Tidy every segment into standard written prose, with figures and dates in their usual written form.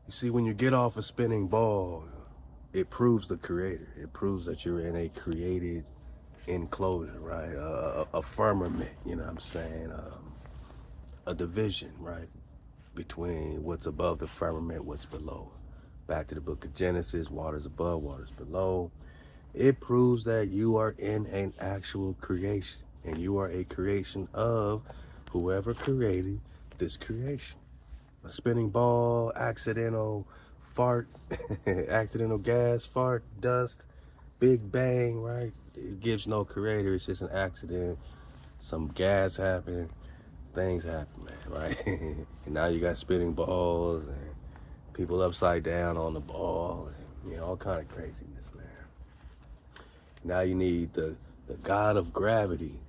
You see, when you get off a spinning ball, it proves the creator. It proves that you're in a created enclosure, right? A firmament, you know what I'm saying? A division, right? Between what's above the firmament, what's below. Back to the book of Genesis, waters above, waters below. It proves that you are in an actual creation, and you are a creation of whoever created this creation. A spinning ball, accidental fart, accidental gas, fart, dust, big bang, right? It gives no creator. It's just an accident. Some gas happened, things happen, man, right? And now you got spinning balls and people upside down on the ball, and all kind of craziness, man. Now you need the god of gravity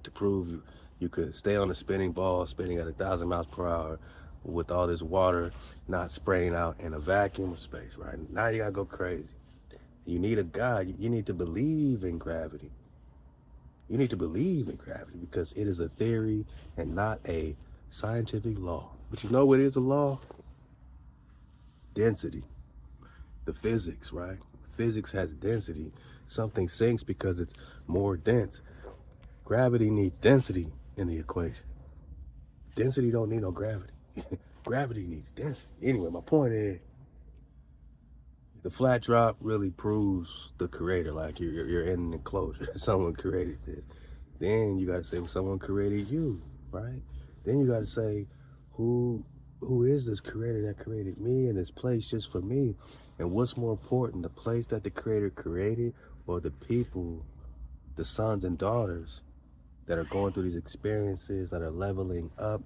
to prove you could stay on a spinning ball, spinning at 1,000 miles per hour, with all this water not spraying out in a vacuum of space, right? Now you gotta go crazy. You need a God. You need to believe in gravity. You need to believe in gravity because it is a theory and not a scientific law. But you know what is a law? Density. The physics, right? Physics has density. Something sinks because it's more dense. Gravity needs density in the equation. Density don't need no gravity. Gravity needs density. Anyway, my point is, the flat drop really proves the creator, like you're in an enclosure. Someone created this. Then you gotta say, well, someone created you, right? Then you gotta say, who who is this creator that created me in this place just for me? And what's more important, the place that the creator created, or the people, the sons and daughters that are going through these experiences, that are leveling up,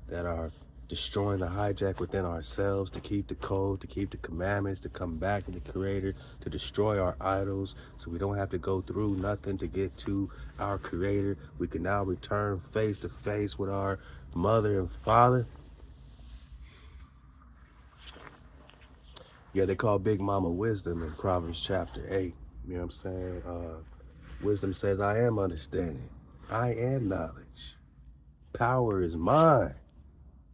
that are destroying the hijack within ourselves to keep the code, to keep the commandments, to come back to the creator, to destroy our idols so we don't have to go through nothing to get to our creator. We can now return face to face with our mother and father. Yeah, they call Big Mama wisdom in Proverbs chapter 8. You know what I'm saying? Wisdom says, I am understanding. I am knowledge. Power is mine.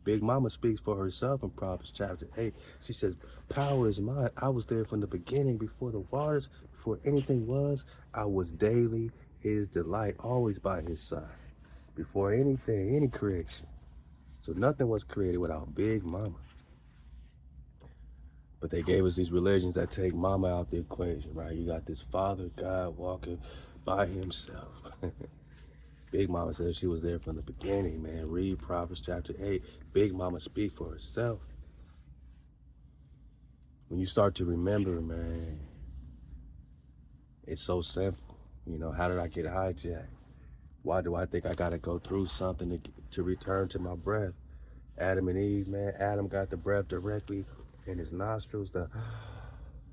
Big Mama speaks for herself in Proverbs chapter 8. She says, power is mine. I was there from the beginning, before the waters, before anything was. I was daily his delight, always by his side. Before anything, any creation. So nothing was created without Big Mama. But they gave us these religions that take Mama out the equation, right? You got this Father God walking by himself. Big Mama says she was there from the beginning, man. Read Proverbs chapter 8. Big Mama speak for herself. When you start to remember, man, it's so simple. How did I get hijacked? Why do I think I got to go through something to return to my breath? Adam and Eve, man, Adam got the breath directly in his nostrils. The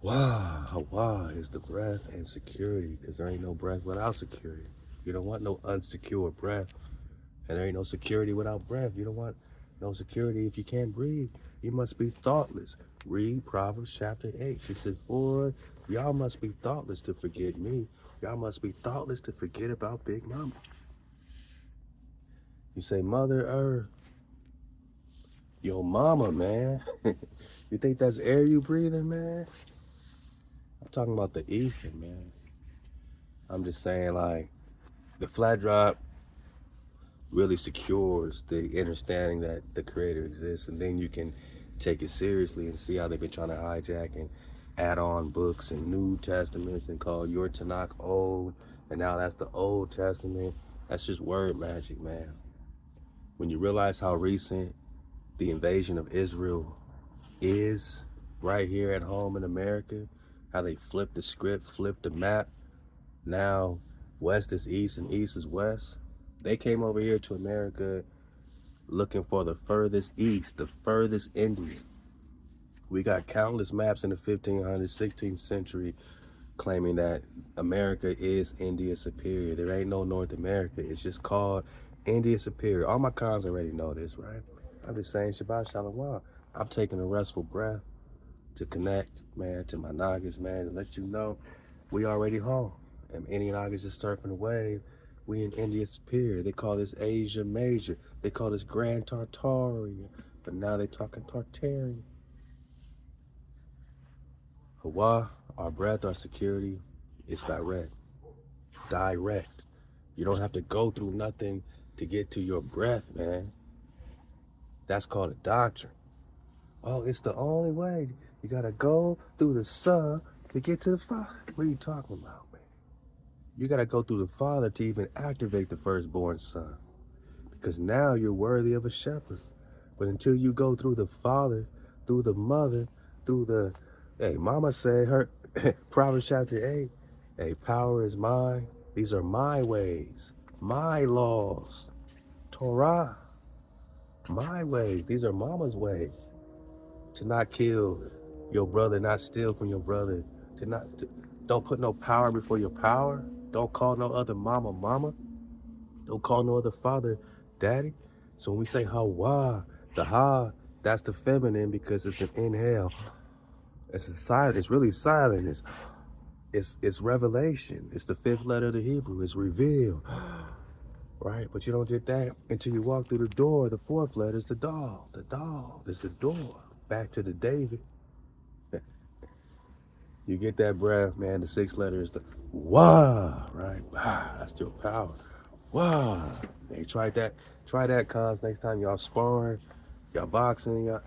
HaWah is the breath and security, because there ain't no breath without security. You don't want no unsecure breath, and there ain't no security without breath. You don't want no security if you can't breathe. You must be thoughtless. Read Proverbs chapter 8. She says, boy, y'all must be thoughtless to forget me. Y'all must be thoughtless to forget about Big Mama. You say, Mother Earth, yo mama, man. You think that's air you breathing, man? I'm talking about the ether, man. I'm just saying, like, the flat drop really secures the understanding that the creator exists, and then you can take it seriously and see how they've been trying to hijack and add on books and New Testaments and call your Tanakh old, and now that's the Old Testament. That's just word magic, man. When you realize how recent the invasion of Israel is right here at home in America, how they flipped the script, flipped the map. Now West is East and East is West. They came over here to America looking for the furthest East, the furthest India. We got countless maps in the 1500s, 16th century claiming that America is India Superior. There ain't no North America. It's just called India Superior. All my cons already know this, right? I'm just saying Shabbat Shalawam. I'm taking a restful breath to connect, man, to my Nagas, man, to let you know we already home. And any Nagas just surfing the wave. We in India Superior. They call this Asia Major. They call this Grand Tartaria. But now they talking Tartarian. HaWah, our breath, our security, it's direct. Direct. You don't have to go through nothing to get to your breath, man. That's called a doctrine. Oh, it's the only way. You gotta go through the Son to get to the Father. What are you talking about, man? You gotta go through the Father to even activate the firstborn Son. Because now you're worthy of a shepherd. But until you go through the Father, through the mother, through the, hey, mama said her, Proverbs chapter 8, hey, power is mine. These are my ways, my laws, Torah, my ways. These are mama's ways. To not kill your brother, not steal from your brother, don't put no power before your power. Don't call no other mama mama. Don't call no other father daddy. So when we say HaWah, the Ha, that's the feminine because it's an inhale. It's a silent. It's really silent. It's revelation. It's the fifth letter of the Hebrew. It's revealed, right? But you don't get that until you walk through the door. The fourth letter is the dog. The dog is the door. Back to the David. You get that breath, man. The sixth letter is the Wah, right? Wah, that's your power. Wah. Hey, try that, cuz next time y'all sparring, y'all boxing, y'all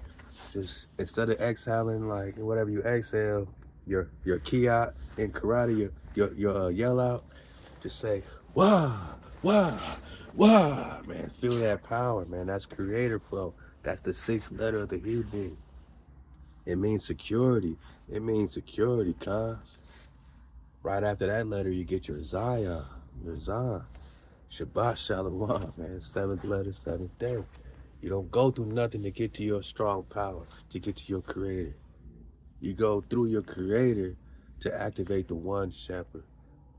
just instead of exhaling like whatever you exhale, your kiat in karate, your yell out, just say Wah, Wah, Wah, man. Feel that power, man. That's creator flow. That's the sixth letter of the Hebrew. It means security. It means security, cuz. Right after that letter, you get your Zion, your Zion. Shabbat, Shalawam, man. Seventh letter, seventh day. You don't go through nothing to get to your strong power, to get to your creator. You go through your creator to activate the one shepherd.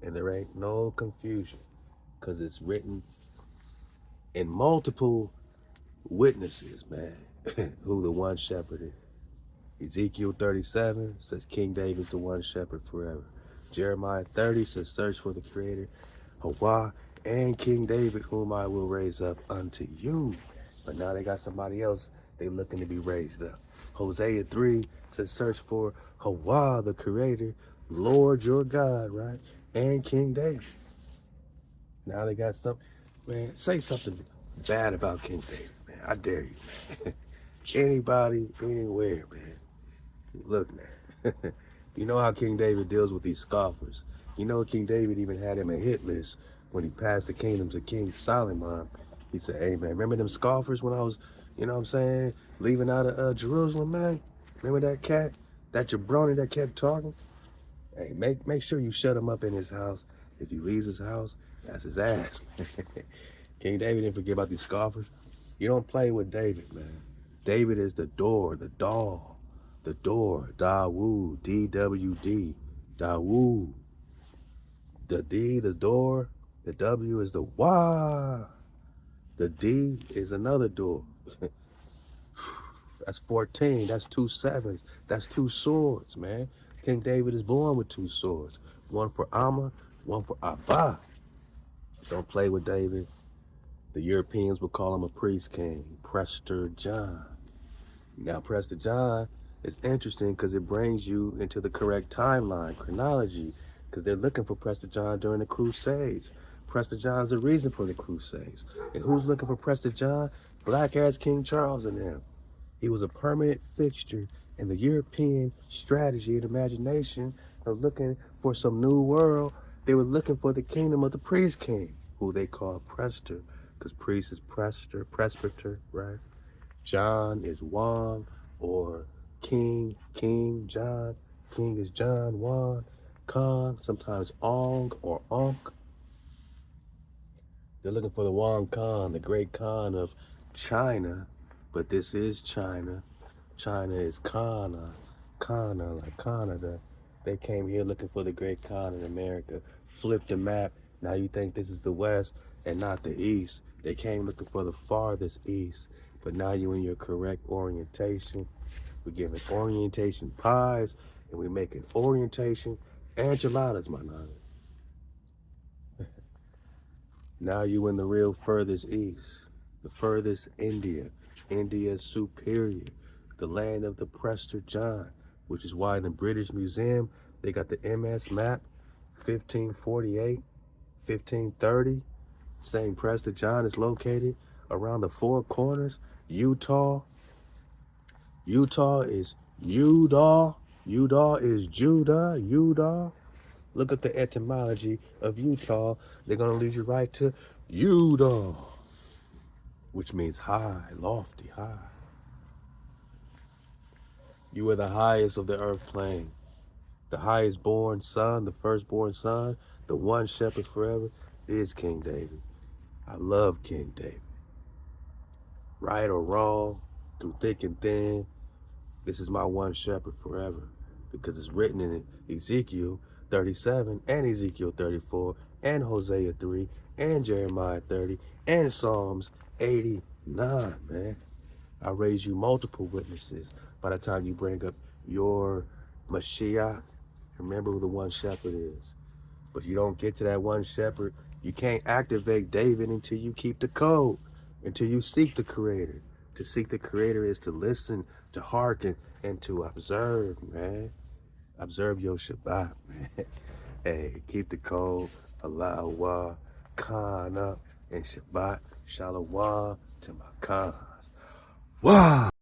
And there ain't no confusion because it's written in multiple witnesses, man, who the one shepherd is. Ezekiel 37 says King David's the one shepherd forever. Jeremiah 30 says search for the creator, HaWah, and King David, whom I will raise up unto you. But now they got somebody else they looking to be raised up. Hosea 3 says search for HaWah, the creator, Lord your God, right? And King David. Now they got some, man, say something bad about King David, man. I dare you, man. Anybody, anywhere, man. Look, man, you know how King David deals with these scoffers. You know King David even had him a hit list when he passed the kingdom to King Solomon. He said, hey, man, remember them scoffers when I was, you know what I'm saying, leaving out of Jerusalem, man? Remember that cat, that jabroni that kept talking? Hey, make sure you shut him up in his house. If he leaves his house, that's his ass. King David didn't forget about these scoffers. You don't play with David, man. David is the door, the doll. The door, Dawood, D-W-D, Dawood. The D, the door, the W is the Wah. The D is another door. That's 14, that's two sevens, that's two swords, man. King David is born with two swords. One for Amma, one for Abba. Don't play with David. The Europeans would call him a priest king, Prester John. Now, Prester John is interesting because it brings you into the correct timeline, chronology, because they're looking for Prester John during the Crusades. Prester John's the reason for the Crusades. And who's looking for Prester John? Black-ass King Charles and them. He was a permanent fixture in the European strategy and imagination of looking for some new world. They were looking for the kingdom of the priest king, who they call Prester, because priest is presbyter, right? John is Juan, or King John. King is John, Juan, Khan, sometimes Ong or Onk. They're looking for the Wang Khan, the great Khan of China, but this is China. China is Kana, like Canada. They came here looking for the great Khan in America. Flipped the map. Now you think this is the West and not the East. They came looking for the farthest East. But now you're in your correct orientation. We're giving orientation pies, and we're making orientation enchiladas, my nigga. Now you in the real furthest East, the furthest India. India is superior, the land of the Prester John. which is why in the British Museum, they got the MS map, 1548, 1530. St. Preston John is located around the four corners. Utah. Utah is Udall. Udall is Judah. Udall. Look at the etymology of Utah. They're going to lead you right to Udall, which means high, lofty, high. You are the highest of the earth plane. The highest born son, the firstborn son, the one shepherd forever is King David. I love King David. Right or wrong, through thick and thin, this is my one shepherd forever, because it's written in Ezekiel 37 and Ezekiel 34 and Hosea 3 and Jeremiah 30 and Psalms 89, man. I raise you multiple witnesses by the time you bring up your Mashiach. Remember who the one shepherd is. But you don't get to that one shepherd. You can't activate David until you keep the code, until you seek the Creator. To seek the Creator is to listen, to hearken, and to observe, man. Observe your Shabbat, man. Hey, keep the code. Halal HaWah, Khan up, and Shabbat, Shalawam to my Khans. Wow!